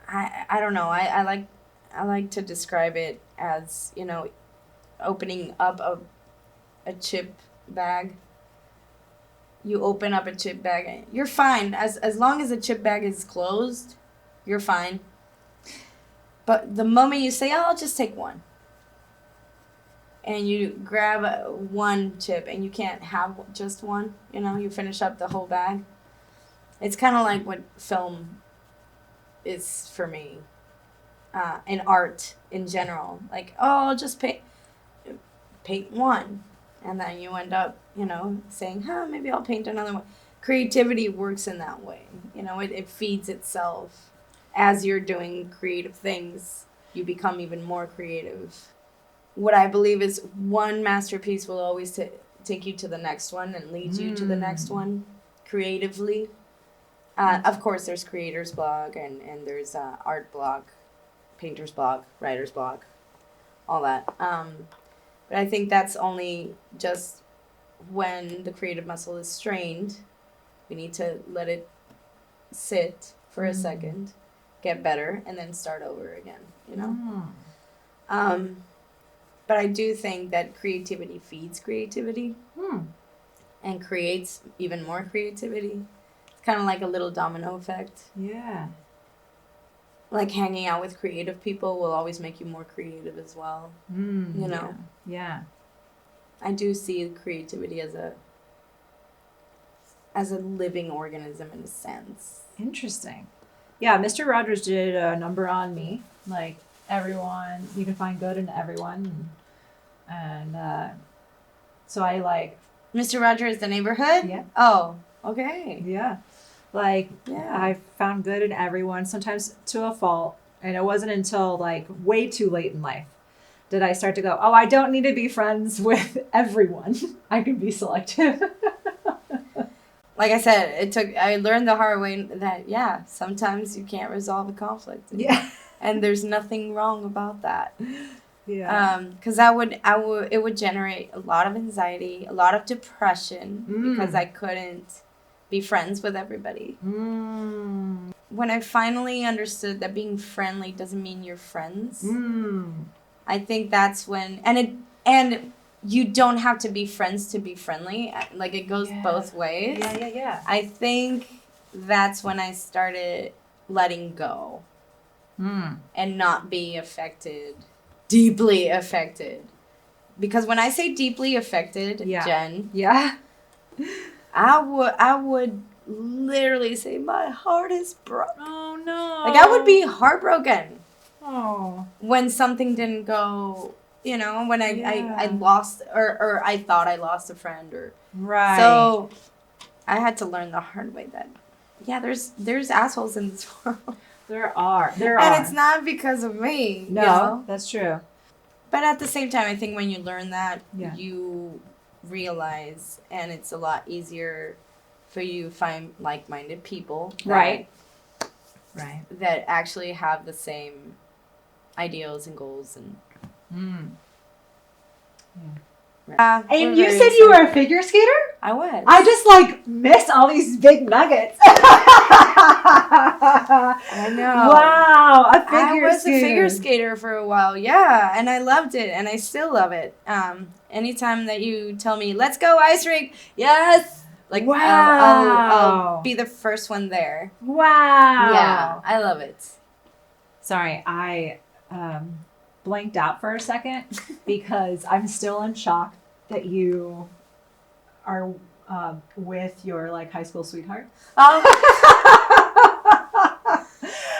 I don't know. I like to describe it as, opening up a chip bag. You open up a chip bag, you're fine. As long as the chip bag is closed, you're fine. But the moment you say, "Oh, I'll just take one," and you grab one chip and you can't have just one, you finish up the whole bag. It's kind of like what film is for me, and art in general. Like, oh, I'll just paint one, and then you end up, saying, maybe I'll paint another one. Creativity works in that way. It feeds itself. As you're doing creative things, you become even more creative. What I believe is one masterpiece will always take you to the next one and lead you to the next one creatively. Of course, there's creator's blog and there's art blog, painter's blog, writer's blog, all that. But I think that's only just when the creative muscle is strained. We need to let it sit for a second, get better, and then start over again, But I do think that creativity feeds creativity and creates even more creativity. It's kind of like a little domino effect. Yeah. Like hanging out with creative people will always make you more creative as well. Yeah. I do see creativity as a living organism in a sense. Interesting. Yeah, Mr. Rogers did a number on me. Like, everyone, you can find good in everyone. And so I like... Mr. Rogers, the neighborhood? Yeah. Oh, okay. Yeah. Like, I found good in everyone, sometimes to a fault. And it wasn't until, like, way too late in life did I start to go, oh, I don't need to be friends with everyone. I can be selective. Like I said, I learned the hard way that, sometimes you can't resolve a conflict. Yeah. And there's nothing wrong about that. Yeah. Because it would generate a lot of anxiety, a lot of depression, because I couldn't be friends with everybody. When I finally understood that being friendly doesn't mean you're friends, I think that's when, and you don't have to be friends to be friendly. Like, it goes both ways. Yeah. I think that's when I started letting go and not be deeply affected. Because when I say deeply affected, Jen, I would literally say my heart is broken. Oh, no. Like, I would be heartbroken. Oh. When something didn't go, when I lost or I thought I lost a friend Right. So I had to learn the hard way that there's assholes in this world. There are. And it's not because of me. No, that's true. But at the same time, I think when you learn that, you realize, and it's a lot easier for you to find like-minded people. Right. That actually have the same ideals and goals and. And you said you were a figure skater? I was. I just missed all these big nuggets. I know. Wow, a figure I was skater. a figure skater for a while, and I loved it, and I still love it. Anytime that you tell me, let's go ice rink, yes! I'll be the first one there. Wow. Yeah, I love it. Sorry, I blanked out for a second because I'm still in shock that you are with your high school sweetheart.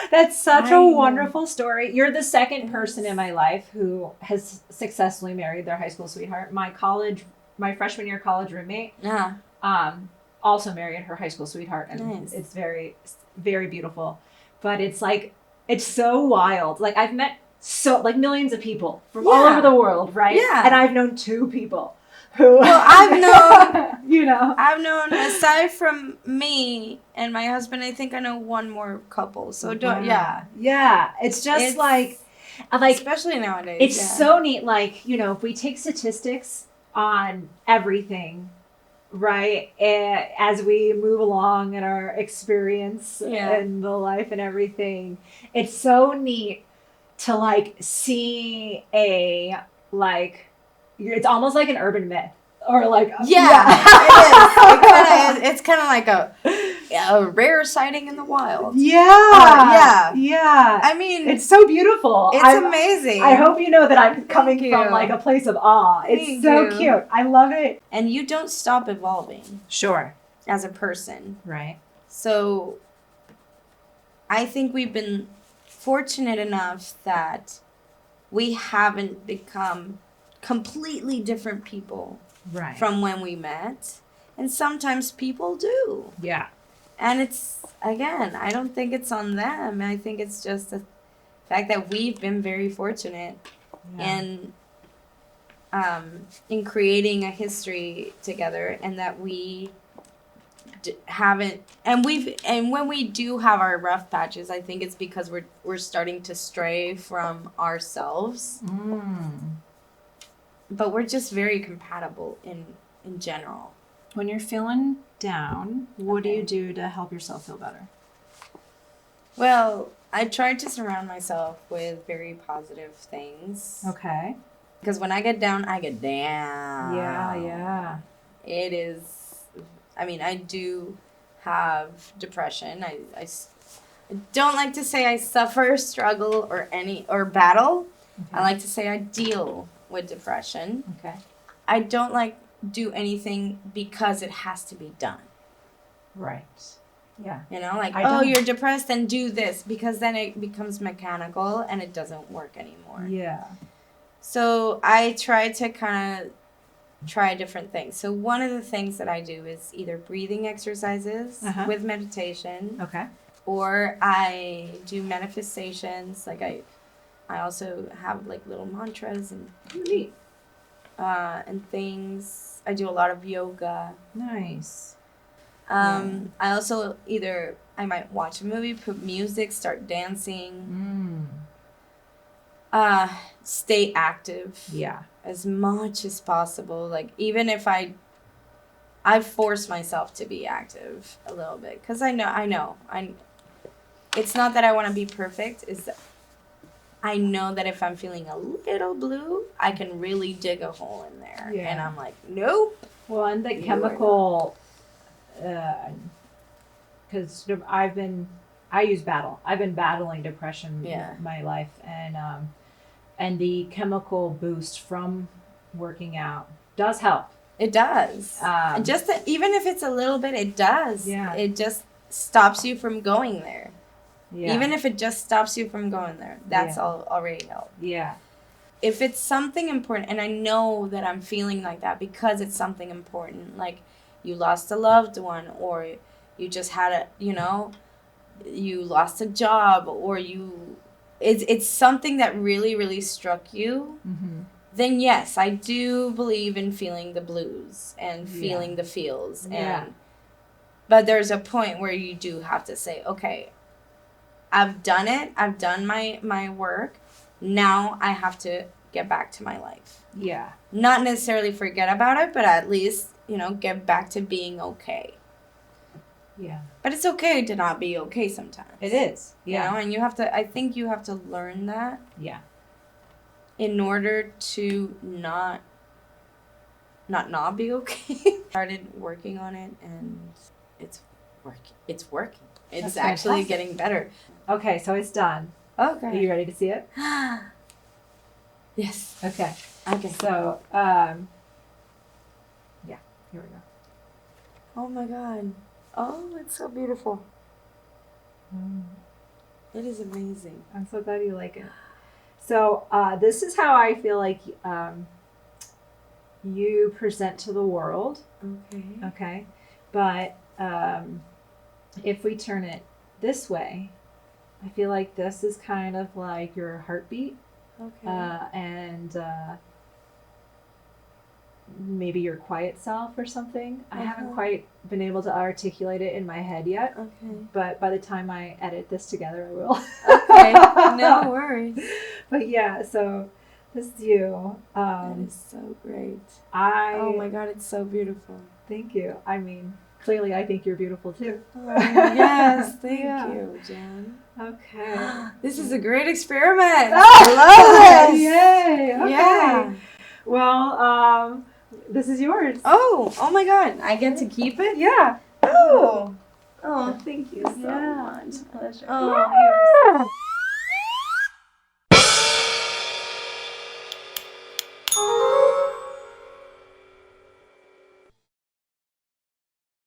That's such a wonderful story. You're the second person in my life who has successfully married their high school sweetheart. My freshman year college roommate also married her high school sweetheart, and it's very, very beautiful. But it's so wild. I've met millions of people from all over the world, right? Yeah. And I've known two people who... Well, I've known... I've known, aside from me and my husband, I think I know one more couple. So, Yeah, it's just especially nowadays. It's so neat. If we take statistics on everything, right? And as we move along in our experience and the life and everything, it's so neat to like see it's almost like an urban myth or like it is. It's kind of like a rare sighting in the wild. Yeah. I mean, it's so beautiful. It's amazing. I hope you know that I'm coming from like a place of awe. It's so cute. I love it. And you don't stop evolving. Sure. As a person. Right. So I think we've been fortunate enough that we haven't become completely different people from when we met. And sometimes people do. Yeah. And it's, again, I don't think it's on them. I think it's just the fact that we've been very fortunate in creating a history together, and that we haven't, and when we do have our rough patches, I think it's because we're starting to stray from ourselves. But we're just very compatible in general. When you're feeling down, what do you do to help yourself feel better? Well, I try to surround myself with very positive things. Okay. Because when I get down, I get down. Yeah. It is, I mean, I do have depression. I don't like to say I suffer, struggle, or battle. Okay. I like to say I deal with depression. Okay. I don't like do anything because it has to be done. Right. Yeah. You know, like, you're depressed, then do this, because then it becomes mechanical and it doesn't work anymore. Yeah. So I try to kind of try different things. So one of the things that I do is either breathing exercises with meditation. Okay. Or I do manifestations. Like I also have like little mantras and things. I do a lot of yoga. Nice. I also I might watch a movie, put music, start dancing. Stay active. Yeah. As much as possible. Like even if I force myself to be active a little bit, because I know. It's not that I want to be perfect. It's that I know that if I'm feeling a little blue, I can really dig a hole in there. Yeah. And I'm like, nope. Well, and the chemical, because I've been battling depression my life, and the chemical boost from working out does help. It does. Even if it's a little bit, it does. Yeah. It just stops you from going there. Yeah. Even if it just stops you from going there, that's already help. Yeah. If it's something important, and I know that I'm feeling like that because it's something important, like you lost a loved one, or you just had you lost a job, or it's something that really, really struck you, then yes, I do believe in feeling the blues and feeling the feels. But there's a point where you do have to say, okay, I've done it. I've done my work. Now I have to get back to my life. Yeah. Not necessarily forget about it, but at least, get back to being okay. Yeah. But it's okay to not be okay sometimes. It is. Yeah. And I think you have to learn that. Yeah. In order to not be okay. Started working on it, and it's working. It's working. It's actually getting better. Okay, so it's done. Okay. Are you ready to see it? Yes. Okay. So, yeah, here we go. Oh my God. Oh, it's so beautiful. It is amazing. I'm so glad you like it. So, this is how I feel like you present to the world. Okay. Okay. But if we turn it this way, I feel like this is kind of like your heartbeat. Okay. And maybe your quiet self or something. I haven't quite been able to articulate it in my head yet. Okay. But by the time I edit this together, I will. Okay. No worries. But yeah, so this is you. That is so great. Oh my God, it's so beautiful. Thank you. I mean, clearly I think you're beautiful too. Oh, yes, thank you, Jen. Okay. This is a great experiment. Oh, I love this. Yay. Okay. Yeah. Well, this is yours. Oh my God. I get to keep it? Yeah. Oh, thank you so much. Pleasure. Oh, you're so